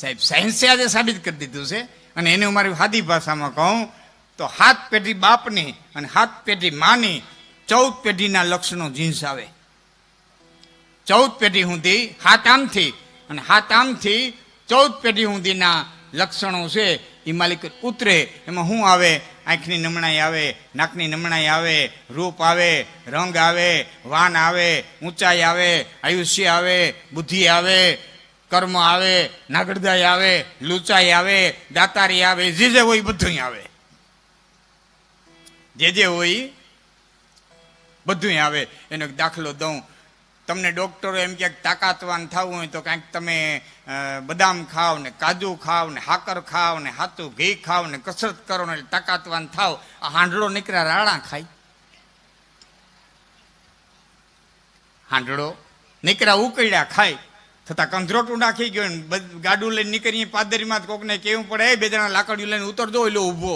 સાહેબ સાયન્સે આજે સાબિત કરી દીધું છે. અને એને હું મારી સાદી ભાષામાં કહું તો 7 પેઢી બાપની અને 7 પેઢી માની 14 પેઢીના લક્ષણો જીન્સ આવે. 14 પેઢી સુધી 7 આમથી અને 7 આમથી 14 પેઢી સુધીના લક્ષણો છે એ માલિક ઉતરે. એમાં શું આવે? આંખની નમણાઈ આવે, નાકની નમણાઈ આવે, રૂપ આવે, રંગ આવે, વાન આવે, ઊંચાઈ આવે, આયુષ્ય આવે, બુદ્ધિ આવે, કર્મ આવે, નાગડદાઈ આવે, લૂંચાઈ આવે, દાતારી આવે, જે હોય બધું આવે. જે હોય બધું આવે. એનો એક દાખલો દઉં. તમને ડોક્ટરો એમ કે તાકાતવાન થવું હોય તો કાંઈક તમે બદામ ખાવ ને, કાજુ ખાવ ને, હાકર ખાવ ને, હાથું ઘી ખાવ ને, કસરત કરો ને તાકાતવાન થાવ. આ હાંડળો નીકળ્યા રાણા ખાય. હાંડળો નીકળ્યા ઉકળ્યા ખાય. છતાં કંધરોટું નાખી ગયો ને ગાડું લઈને નીકળી પાદરીમાં કોકને કેવું પડે, 2 જણા લાકડીઓ લઈને ઉતરજો એટલે ઊભો.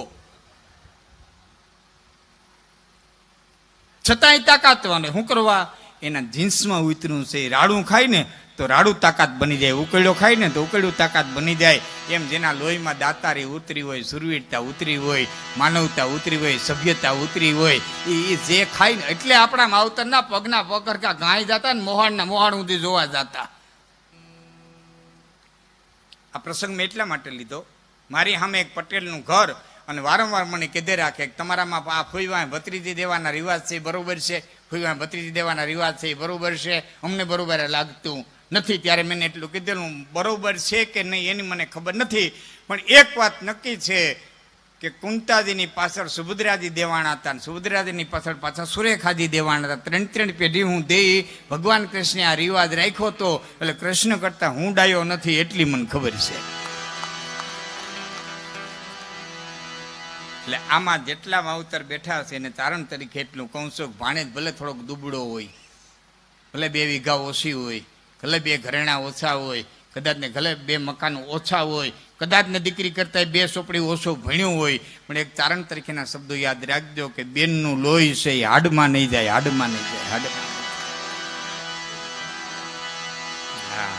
છતાંય તાકાતવાન. શું કરવા? એના જીન્સમાં ઉતર્યું છે. રાડું ખાય ને તો રાડું તાકાત બની જાય, ઉકળ્યો ખાય ને તો ઉકળ્યું તાકાત બની જાય. એમ જેના લોહીમાં દાતારી ઉતરી હોય, સુરવીરતા ઉતરી હોય, માનવતા ઉતરી હોય, સભ્યતા ઉતરી હોય, એ જે ખાય ને એટલે આપણા માવતરના પગના પગરખા ગાય જતા ને મોહાણના મોહાણ સુધી જોવા જતા. આ પ્રસંગ મેં એટલા માટે લીધો, મારી સામે એક પટેલનું ઘર અને વારંવાર મને કીધે રાખે કે તમારામાં આ ફોઈવા ભત્રીજી દેવાના રિવાજ છે બરોબર છે, ફોઈવા ભત્રીજી દેવાના રિવાજ છે બરોબર છે, અમને બરોબર લાગતું નથી. ત્યારે મેં એટલું કીધેલું બરોબર છે કે નહીં એની મને ખબર નથી, પણ એક વાત નક્કી છે કે કુંતાજીની પાછળ સુભદ્રાજી દેવાણા હતા, સુભદ્રાજીની પાછળ પાછા સુરેખાજી દેવાણા હતા. 3 પેઢી હું દે ભગવાન કૃષ્ણે આ રિવાજ રાખ્યો હતો. એટલે કૃષ્ણ કરતા હું ડાયો નથી એટલી મને ખબર છે. એટલે આમાં જેટલા માવતર બેઠા છે એને તારણ તરીકે એટલું કહું છું, ભાણેજ ભલે થોડોક દુબળો હોય, ભલે 2 વીઘા ઓછી હોય, ભલે 2 ઘરેણા ઓછા હોય, કદાચ ને ભલે 2 મકાન ઓછા હોય, કદાચ ને દીકરી કરતા 2 ચોપડી ઓછો ભણ્યું હોય, પણ એક તારણ તરીકેના શબ્દો યાદ રાખજો કે બેનનું લોહી છે એ હાડમાં નહીં જાય, હાડમાં નહીં જાય,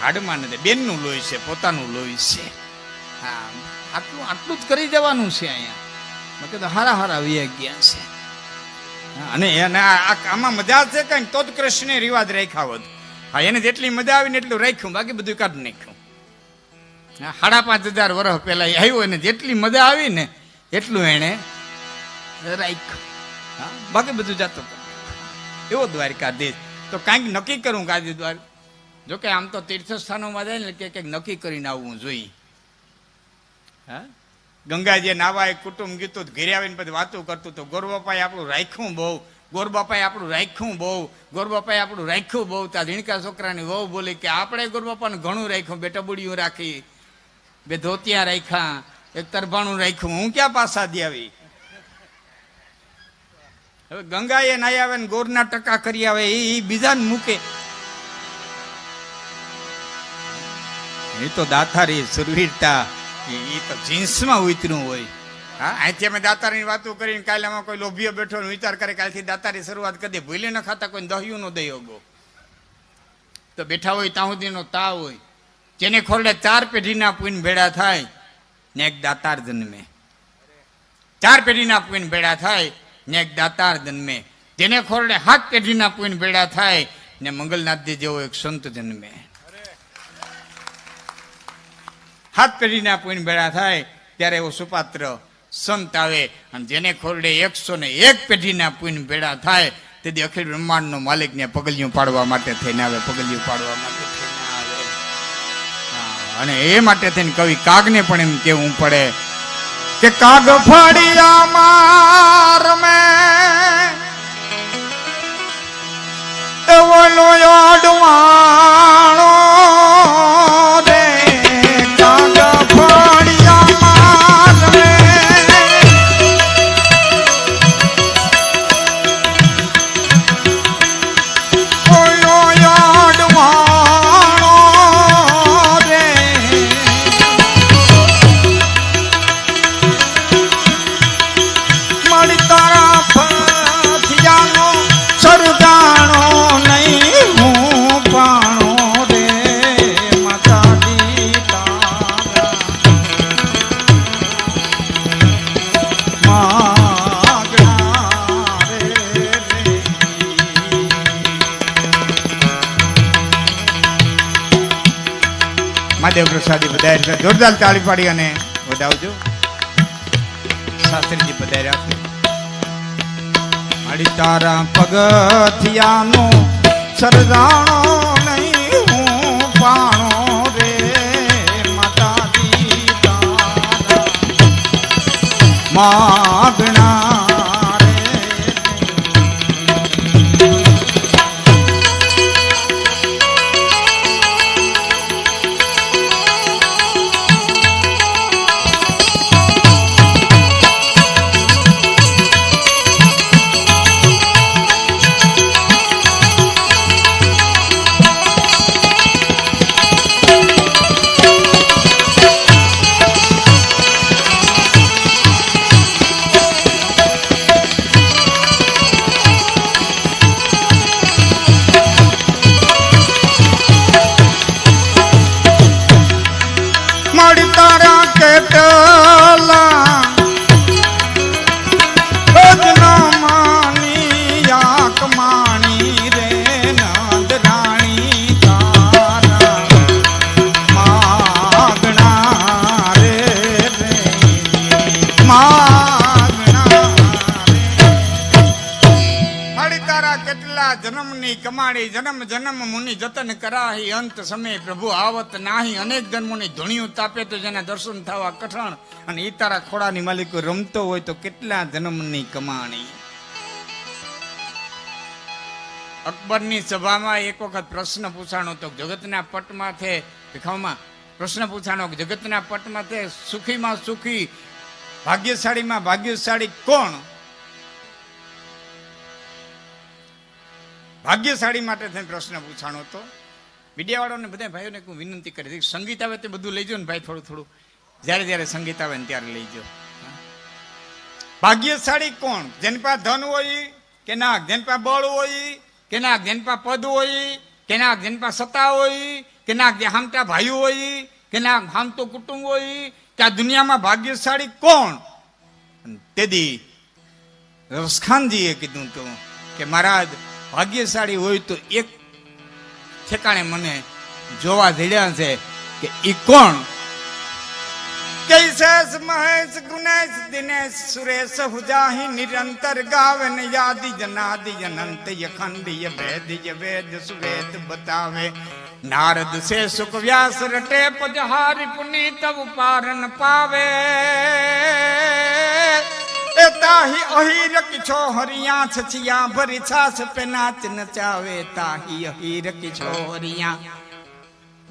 હાડમાં નહીં. બેનનું લોહી છે, પોતાનું લોહી છે. હા, આટલું જ કરી જવાનું છે અહીંયા. મેં કીધું હારા વ્યા ગયા છે. અને એને આમાં મજા છે કઈ તો જ કૃષ્ણે રિવાજ રાખ્યા હોત. હા, એને જેટલી મજા આવી ને એટલું રાખ્યું, બાકી બધું કાઢી નાખ્યું. 5,500 વર્ષ પહેલા આવ્યો એને જેટલી મજા આવી ને એટલું એને રાખ્યું. હા, બાકી બધું જાતો એવો દ્વારકાધીશ. તો કાંઈક નક્કી કરું કાજી દ્વાર. જોકે આમ તો તીર્થસ્થાનોમાં જાય ને કે કંઈક નક્કી કરીને આવવું જોઈએ. હા, ગંગાજી નાવા એક કુટુંબ ગીતું ઘેરે આવીને પછી વાતું કરતું તો ગોરબાપાએ આપણું રાખ્યું બહુ, ગોરબાપાએ આપણું રાખ્યું બહુ, ગોરબાપાએ આપણું રાખ્યું બહુ. ત્યાં ઝીણકા છોકરાની વહુ બોલી કે આપણે ગોરબાપાને ઘણું રાખ્યું, 2 ટબુડીઓ રાખી, 2 ધોતિયા રાખ્યા, 1 તરભાણું રાખ્યું, હું ક્યાં પાછા દે આવી. હવે ગંગાએ નાઈ આવે ને ગોરના ટકા કરી આવે એ બીજાને મૂકે. એ તો દાતારી સુરવીરતા એ તો જીન્સમાં ઉતર્યું હોય. હા, અહીંથી અમે દાતારીની વાતો કરીને કાલે આમાં કોઈ લોભીઓ બેઠો વિચાર કરે કાલથી દાતારી શરૂઆત કરી દે, ભૂલી ન ખાતા કોઈ દહ્યું નો દહ્યો ગો તો બેઠા હોય ત્યાં સુધીનો તાવ હોય. જેને ખોરડે 4 પેઢીના પુણ્ય ભેળા થાય ને એક દાતાર જન્મે, 4 પેઢીના પુણ્ય ભેળા થાય ને એક દાતાર જન્મે. જેને ખોરડે 7 પેઢીના પુણ્ય ભેળા થાય ને મંગલનાથજી જેવો એક સંત જન્મે. 7 પેઢીના પુણ્ય ભેળા થાય ત્યારે એવો સુપાત્ર સંત આવે. અને જેને ખોરડે 101 પેઢીના પુણ્ય ભેળા થાય તેથી અખિલ બ્રહ્માંડનો માલિકને પગલિયું પાડવા માટે થઈને આવે, પગલિયું પાડવા માટે થઈને આવે. અને એ માટે થઈને કવિ કાગને પણ એમ કેવું પડે કે કાગ ફળિયામાં રમે એવો લોયો અડવાણો રે, કાગ ફળિયામાં રમે લોયો અડવાણો રે, મારી તારા ફથિયાનો સરદાણો નહીં હું પણ મહાદેવ પ્રસાદી પધાર્યા છે. જોરદાર તાળી પાડી અને વધાવજો. શાસ્ત્રીજી પધાર્યા છે. મારી તારા પગથિયાનો સરદાણો નહીં હું પાણો રે માતાજી તારા માગણા કમાડી જન્મ જન્મ મુનિ જતન કરાહી અંત સમય પ્રભુ આવત નાહી. અનેક જન્મોની ધૂણિયું તાપે તો જેના દર્શન થવા કઠણ. અને ઈ તારા ખોડાની માલિકો રમતો હોય તો કેટલા જન્મની કમાણી. અકબરની સભામાં એક વખત પ્રશ્ન પૂછાણો તો જગતના પટમાંથી ભીખામાં પ્રશ્ન પૂછાણો કે જગતના પટમાંથી સુખીમાં સુખી ભાગ્યશાળીમાં ભાગ્યશાળી કોણ? ભાગ્યશાળી માટે થઈને પ્રશ્ન પૂછાણો હતો. મીડિયાવાળાને બધા ભાઈઓને હું વિનંતી કરી હતી, સંગીત આવે તે બધું લઈજો ને ભાઈ, થોડું થોડું જ્યારે જ્યારે સંગીત આવે ને ત્યારે લઈજો. ભાગ્યશાળી કોણ? જેની પાસે ધન હોય કે નાક, જેની પાસે બળ હોય કે નાક, જેની પાસે પદ હોય કે નાક, જેની પાસે સત્તા હોય કે નાક, જે હામટા ભાઈઓ હોય કે નાક, હામતો કુટુંબ હોય કે આ દુનિયામાં ભાગ્યશાળી કોણ? તેથી રસખાનજીએ કીધું હતું કે મહારાજ ભાગ્યશાળી હોય તો એક ઠેકાણે મને જોવા જડ્યા છે કે ઈ કોણ? કૈસેસ મહેશ ગુનેશ દિનેશ સુરેશ હુજાહી નિરંતર ગાવે યાદી જનાદી અનંત યખંડીય વેદય વેદ સુવેદ બતાવે. નારદ સે સુખ વ્યાસ રટે પજહારી પુનીત પારન પાવે. તાહી અહીર કિછો હરિયા છછિયા ભરી છાસ પે નાચ નચાવે. તાહી અહીર કિછો હરિયા.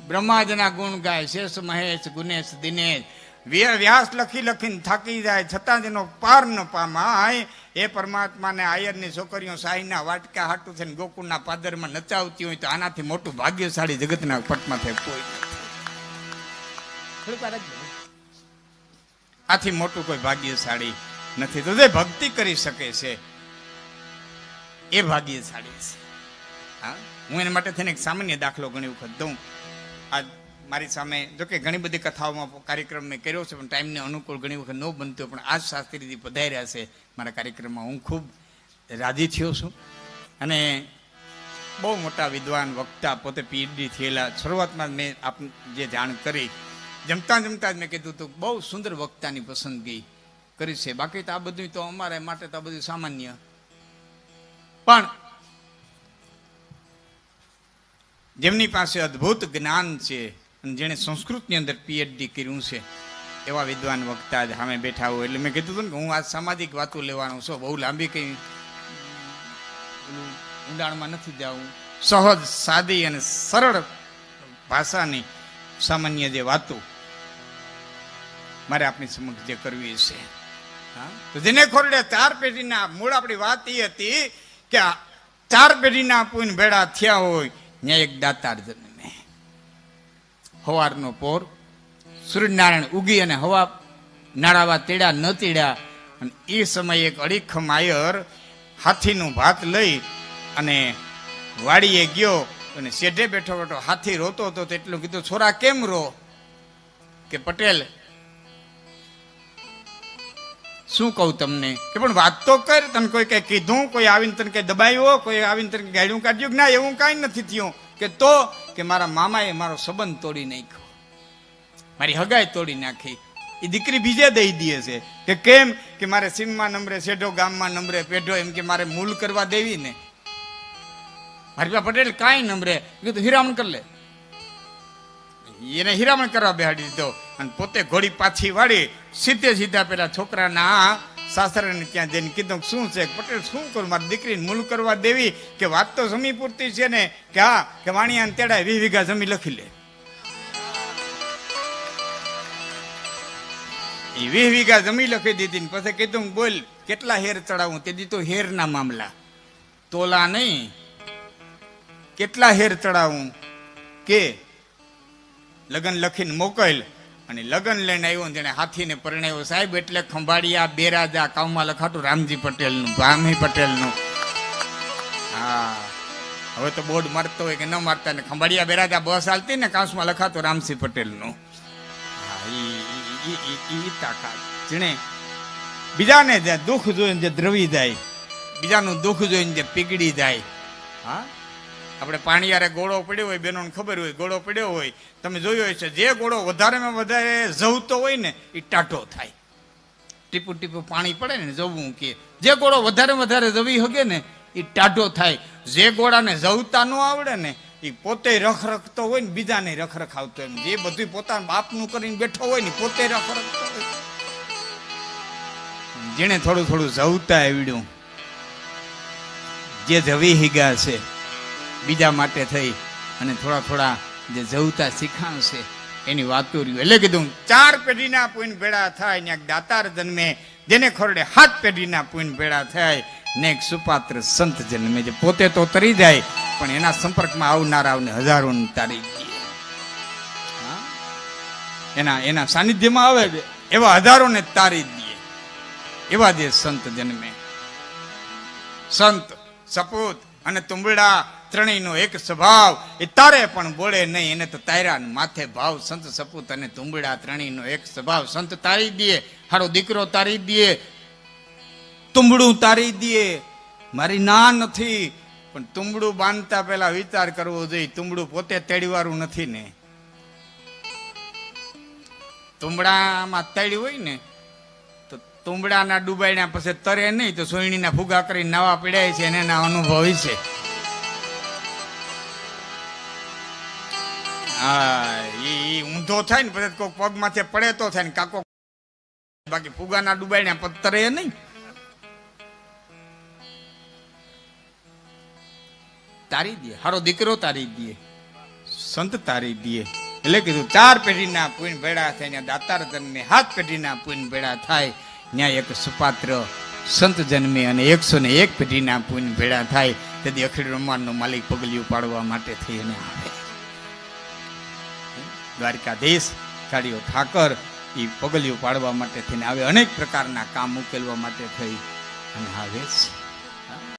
બ્રહ્માજીના ગુણ ગાય શેષ મહેશ ગુનેશ દિનેશ. વ્યાસ લખી લખીને થાકી જાય છતાં જેનો પાર ન પામાય એ પરમાત્માને આયરની છોકરીઓ સાઈના વાટકા હાટું છે ને ગોકુળના પાદરમાં નચાવતી હોય તો આનાથી મોટું ભાગ્યશાળી જગતના પટમાં થાય કોઈ નથી. આથી મોટું કોઈ ભાગ્યશાળી નથી. તો જે ભક્તિ કરી શકે છે એ ભાગ્યશાળી છે. હા, હું એના માટે થઈને એક સામાન્ય દાખલો ઘણી વખત દઉં. આ મારી સામે જોકે ઘણી બધી કથાઓમાં કાર્યક્રમ મેં કર્યો છે પણ ટાઈમને અનુકૂળ ઘણી વખત ન બનતો, પણ આજ શાસ્ત્રીજી પધાર્યા છે મારા કાર્યક્રમમાં. હું ખૂબ રાજી થયો છું. અને બહુ મોટા વિદ્વાન વક્તા, પોતે પીએચડી થયેલા. શરૂઆતમાં મેં આપ જે જાણ કરી જમતા જમતા જ મેં કીધું હતું બહુ સુંદર વક્તાની પસંદગી કરી છે. બાકી તો આ બધું તો અમારા માટે તો આ બધું સામાન્ય. પણ જેમની પાસે અદ્ભુત જ્ઞાન છે અને જેણે સંસ્કૃતની અંદર પીએચડી કર્યું છે એવા વિદ્વાન વક્તા જ સામે બેઠા હોય. એટલે મેં કીધું હતું કે હું આ સામાજિક વાતો લેવાનો છું, બહુ લાંબી કંઈ ઊંડાણમાં નથી જાવું. સહજ, સાદી અને સરળ ભાષાની સામાન્ય જે વાતો મારે આપણી સમક્ષ જે કરવી છે. તો જેને ખોરડે 4 પેઢીના મૂળ આપણી વાત એ હતી કે 4 પેઢીના પૂન ભેળા થયા હોય ત્યાં એક દાતાર જન્મે. હવારનો પોર, સૂર્યનારાયણ ઉગી અને હવા નાળાવા તેડા ન તેડ્યા. અને એ સમયે એક અડીખમ આયર હાથીનું ભાત લઈ અને વાડીએ ગયો અને શેઢે બેઠો બેઠો હાથી રોતો હતો. તેટલું કીધું, છોરા કેમ રો? કે પટેલ શું કહું તમને? કે પણ વાત તો કર, તને કોઈ કઈ કીધું? કોઈ આવીને તને કઈ દબાવ્યો? કોઈ આવીને તને ગાડ્યું કાઢ્યું? ના, એવું કાંઈ નથી થયું. કે તો કે મારા મામાએ મારો સંબંધ તોડી નાખ્યો. મારી હગાઈ તોડી નાખી. એ દીકરી બીજે દઈ દે છે કે કેમ કે મારે સીમમાં નંબરે શેઢો, ગામમાં નંબરે પેઢો, એમ કે મારે મૂલ કરવા દેવી ને. મારી પાસે પટેલ કાંઈ નંબરે કીધું હીરામણ કરી લે. એને હીરામણ કરવા બેહાડી દીધો અને પોતે ઘોડી પાછી વાળી સીધા પેલા છોકરાના સાસરાને ત્યાં જઈને કીધું શું છે પટેલ, શું કરું, મારી દીકરીને મૂલ કરવા દેવી કે વાત તો જમી પૂરતી છે ને કે હા કે વાણિયાને તેડાય 20 વીઘા જમી લખી લે. એ 20 વીઘા જમી લખી દીધી ને પછી કીધું બોલ કેટલા હેર ચડાવું. તે દીધું હેરના મામલા, તોલા નહીં, કેટલા હેર ચડાવું કે લગન લખીને મોકલ. અને લગન લઈને આવ્યો તેને હાથીને પરણાવ્યો. સાહેબ એટલે ખંભાળિયા બેરાજા કામમાં લખાતું રામજી પટેલનું, ભામી પટેલનું. હા હવે તો બોર્ડ મારતો હોય કે ન મારતા ને ખંભાળિયા બેરાજા બસ હાલતી ને કાંસમાં લખાતું રામસિંહ પટેલનું. હા ઈ તાકાત જેણે બીજાને જે દુઃખ જોઈને જે દ્રવી જાય, બીજાનું દુઃખ જોઈને જે પીગળી જાય. હા આપણે પાણીયારે ગોળો પડ્યો હોય, બેનોને ખબર હોય ગોળો પડ્યો હોય, તમે જોયો હશે જે ગોળો વધારેમાં વધારે ઝવતો હોય ને એ ટાઢો થાય. ટીપું ટીપું પાણી પડે ને જવું કે જે ગોળો વધારે જવી શકે ને એ ટાઢો થાય. જે ગોળાને જવતા ન આવડે ને એ પોતે રખરખતો હોય ને બીજાને રખરખાવતો એમ. જે બધું પોતાના બાપનું કરીને બેઠો હોય ને પોતે રખરખતો હોય. જેને થોડું થોડું જવતા આવડ્યું, જે જવી હિગા છે બીજા માટે થઈ અને થોડા જે જવતા શીખાણશે એની વાતો રહ્યું. એટલે કીધું 4 પેઢીના પુણ્ય ભેળા થાય ને એક દાતાર જન્મે, જેને ખોરડે 7 પેઢીના પુણ્ય ભેળા થાય ને એક સુપાત્ર સંત જન્મે. જે પોતે તો તરી જાય પણ એના સંપર્કમાં આવનારાઓને હજારોને તારી દે. એના સાનિધ્યમાં આવે એવા હજારોને તારી દે. એવા જે સંત જન્મે. સંત, સપૂત અને તુંબડા ત્રણેયનો એક સ્વભાવ. એ તારે પણ બોલે નહીં, એને તો તાર્યા માથે ભાવ. સંત, સપૂત અને તુંબડા ત્રણેયનો એક સ્વભાવ. સંત તારી દે, હારો દીકરો તારી દે, તુંબડું તારી દે. મારી ના નથી પણ તુંબડું બાંધતા પહેલા વિચાર કરવો જોઈએ, તુંબડું પોતે તેડીવાળું નથી ને. તુંબડામાં તેડી હોય ને તો તુંબડાના ડૂબાડ્યા પછી તરે નહીં, તો સોયણીના ફુગા કરી નવા પીડાય છે એને એના અનુભવ છે. હા એ ઊંધો થાય ને પછી કોઈ પગ માથે પડે તો થાય ને કાકો, બાકી ફુગાના ડૂબાડ્યા પછી તરે નહીં. તારી દે, હારો દીકરો તારી દે, સંત તારી દે. એટલે કીધું 4 પેઢીના પુણ્ય ભેળા થાય ને દાતાર જન્મે, 7 પેઢીના પુણ્ય ભેળા થાય ત્યાં એક સુપાત્ર સંત જન્મે અને 101 પેઢીના પુણ્ય ભેળા થાય. તેથી અખિલ બ્રહ્માંડનો માલિક પગલિયું પાડવા માટે થઈ અને આવે. દ્વારકાધીશ કાળિયો ઠાકર એ પગલિયું પાડવા માટે થઈને આવે, અનેક પ્રકારના કામ ઉકેલવા માટે થઈ અને આવે છે.